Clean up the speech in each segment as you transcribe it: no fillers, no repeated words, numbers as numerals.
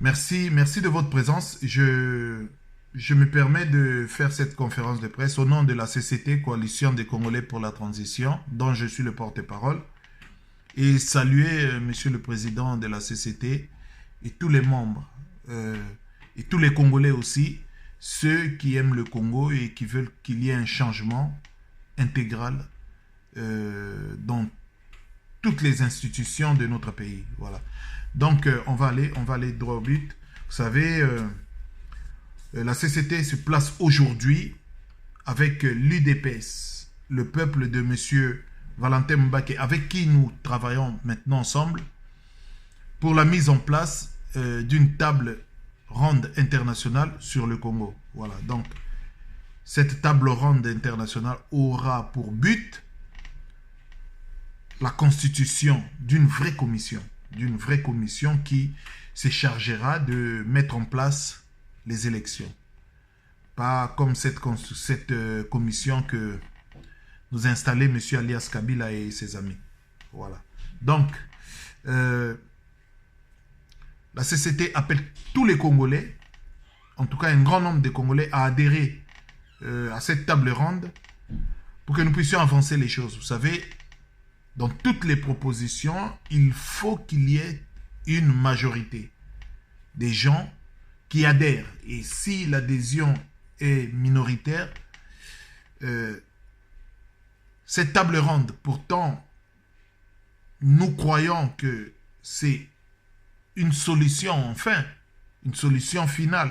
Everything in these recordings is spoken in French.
Merci, merci de votre présence. Je me permets de faire cette conférence de presse au nom de la CCT, Coalition des Congolais pour la Transition, dont je suis le porte-parole, et saluer Monsieur le Président de la CCT et tous les membres, et tous les Congolais aussi, ceux qui aiment le Congo et qui veulent qu'il y ait un changement intégral dans toutes les institutions de notre pays. Voilà. Donc, on va aller droit au but. Vous savez, la CCT se place aujourd'hui avec l'UDPS, le peuple de M. Valentin Mbake, avec qui nous travaillons maintenant ensemble pour la mise en place d'une table ronde internationale sur le Congo. Voilà. Donc, cette table ronde internationale aura pour but la constitution d'une vraie commission qui se chargera de mettre en place les élections. Pas comme cette commission que nous a installée M. Alias Kabila et ses amis. Voilà. Donc, la CCT appelle tous les Congolais, en tout cas un grand nombre de Congolais, à adhérer à cette table ronde pour que nous puissions avancer les choses. Vous savez, dans toutes les propositions, il faut qu'il y ait une majorité des gens qui adhèrent. Et si l'adhésion est minoritaire, cette table ronde, pourtant, nous croyons que c'est une solution, enfin, une solution finale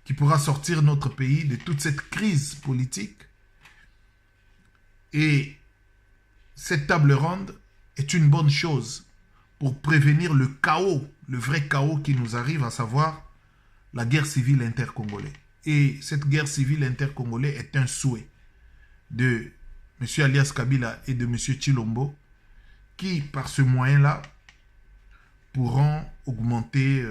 qui pourra sortir notre pays de toute cette crise politique. Et cette table ronde est une bonne chose pour prévenir le chaos, le vrai chaos qui nous arrive, à savoir la guerre civile intercongolaise. Et cette guerre civile intercongolaise est un souhait de M. Alias Kabila et de M. Tshilombo qui, par ce moyen-là, pourront augmenter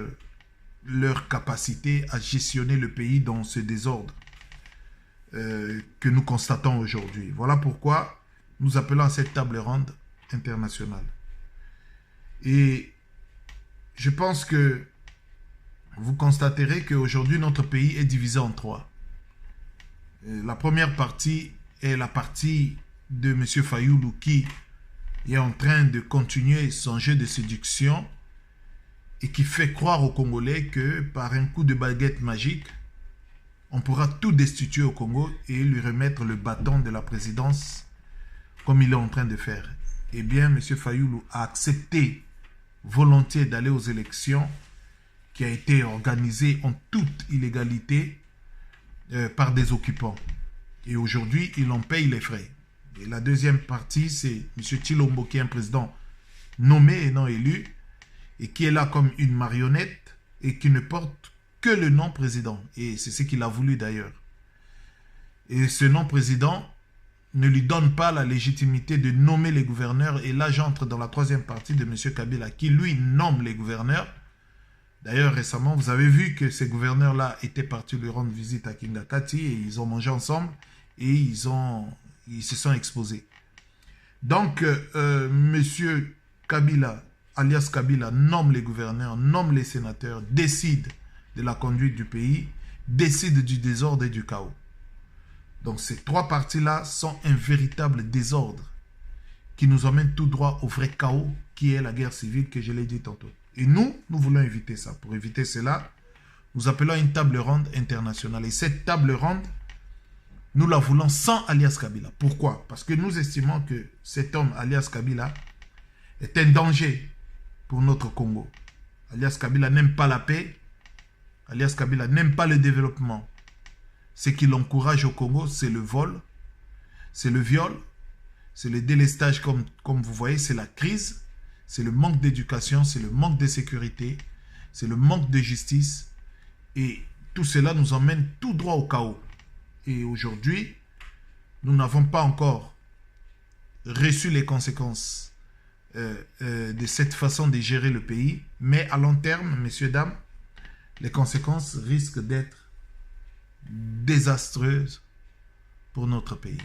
leur capacité à gestionner le pays dans ce désordre que nous constatons aujourd'hui. Voilà pourquoi nous appelons à cette table ronde internationale. Et je pense que vous constaterez qu'aujourd'hui, notre pays est divisé en trois. La première partie est la partie de M. Fayoulou qui est en train de continuer son jeu de séduction et qui fait croire aux Congolais que par un coup de baguette magique, on pourra tout destituer au Congo et lui remettre le bâton de la présidence comme il est en train de faire. Eh bien, M. Fayoulou a accepté volontiers d'aller aux élections qui a été organisée en toute illégalité par des occupants. Et aujourd'hui, il en paye les frais. Et la deuxième partie, c'est M. Tshilombo qui est un président nommé et non élu et qui est là comme une marionnette et qui ne porte que le nom président. Et c'est ce qu'il a voulu d'ailleurs. Et ce nom président ne lui donne pas la légitimité de nommer les gouverneurs. Et là, j'entre dans la troisième partie de M. Kabila, qui lui nomme les gouverneurs. D'ailleurs, récemment, vous avez vu que ces gouverneurs-là étaient partis lui rendre visite à Kingakati et ils ont mangé ensemble et ils se sont exposés. Donc, M. Kabila, alias Kabila, nomme les gouverneurs, nomme les sénateurs, décide de la conduite du pays, décide du désordre et du chaos. Donc ces trois parties-là sont un véritable désordre qui nous emmène tout droit au vrai chaos qui est la guerre civile que je l'ai dit tantôt. Et nous voulons éviter ça. Pour éviter cela, nous appelons une table ronde internationale. Et cette table ronde, nous la voulons sans alias Kabila. Pourquoi? Parce que nous estimons que cet homme, alias Kabila, est un danger pour notre Congo. Alias Kabila n'aime pas la paix. Alias Kabila n'aime pas le développement. Ce qui l'encourage au Congo, c'est le vol, c'est le viol, c'est le délestage comme vous voyez, c'est la crise, c'est le manque d'éducation, c'est le manque de sécurité, c'est le manque de justice. Et tout cela nous emmène tout droit au chaos. Et aujourd'hui, nous n'avons pas encore reçu les conséquences de cette façon de gérer le pays. Mais à long terme, messieurs, dames, les conséquences risquent d'être désastreuse pour notre pays.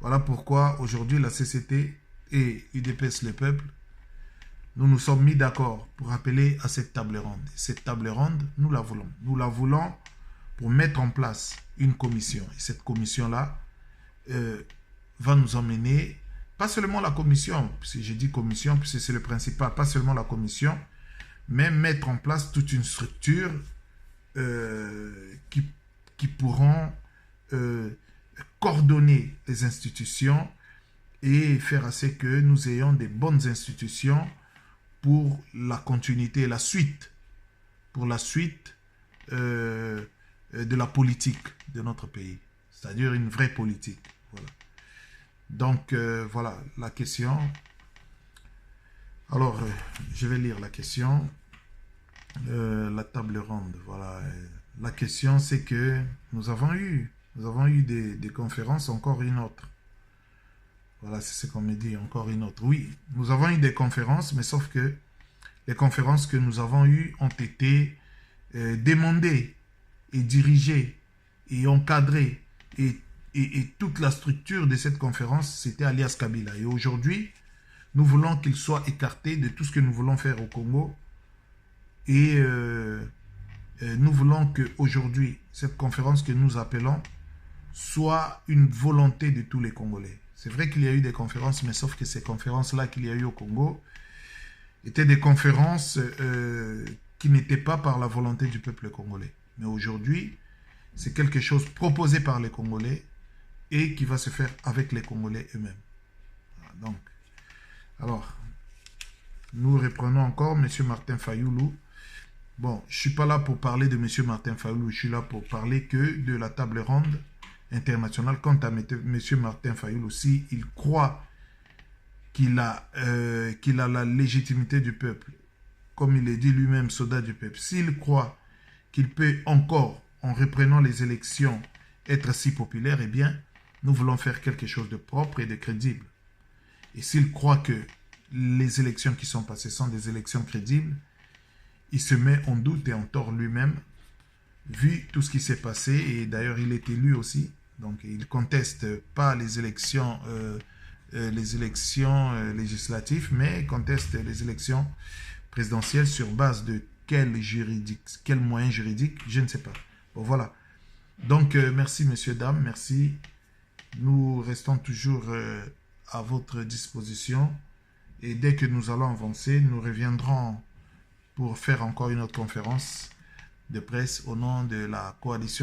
Voilà pourquoi aujourd'hui la CCT et UDPS le peuple nous nous sommes mis d'accord pour appeler à cette table ronde. Cette table ronde, nous la voulons. Nous la voulons pour mettre en place une commission. Et cette commission-là va nous emmener, pas seulement la commission, si je dis commission, puisque c'est le principal, pas seulement la commission, mais mettre en place toute une structure qui pourront coordonner les institutions et faire à ce que nous ayons des bonnes institutions pour la continuité et la suite, pour la suite de la politique de notre pays, c'est-à-dire une vraie politique. Voilà. Donc, voilà la question. Alors, je vais lire la question. La table ronde, voilà. La question, c'est que nous avons eu des conférences, encore une autre. Voilà, c'est ce qu'on me dit, encore une autre. Oui, nous avons eu des conférences, mais sauf que les conférences que nous avons eues ont été demandées et dirigées et encadrées. Et toute la structure de cette conférence, c'était alias Kabila. Et aujourd'hui, nous voulons qu'il soit écarté de tout ce que nous voulons faire au Congo. Et nous voulons qu'aujourd'hui, cette conférence que nous appelons soit une volonté de tous les Congolais. C'est vrai qu'il y a eu des conférences, mais sauf que ces conférences-là qu'il y a eu au Congo étaient des conférences qui n'étaient pas par la volonté du peuple congolais. Mais aujourd'hui, c'est quelque chose proposé par les Congolais et qui va se faire avec les Congolais eux-mêmes. Voilà, donc, alors, nous reprenons encore M. Martin Fayoulou. Bon, je ne suis pas là pour parler de M. Martin Fayoulou, je suis là pour parler que de la table ronde internationale. Quant à M. Martin Fayoulou, aussi, il croit qu'il a la légitimité du peuple, comme il est dit lui-même, soldat du peuple. S'il croit qu'il peut encore, en reprenant les élections, être si populaire, eh bien, nous voulons faire quelque chose de propre et de crédible. Et s'il croit que les élections qui sont passées sont des élections crédibles, il se met en doute et en tort lui-même, vu tout ce qui s'est passé. Et d'ailleurs, il est élu aussi. Donc, il ne conteste pas les élections législatives, mais conteste les élections présidentielles sur base de quel moyen juridique, je ne sais pas. Bon, voilà. Donc, merci, messieurs, dames, merci. Nous restons toujours à votre disposition. Et dès que nous allons avancer, nous reviendrons pour faire encore une autre conférence de presse au nom de la coalition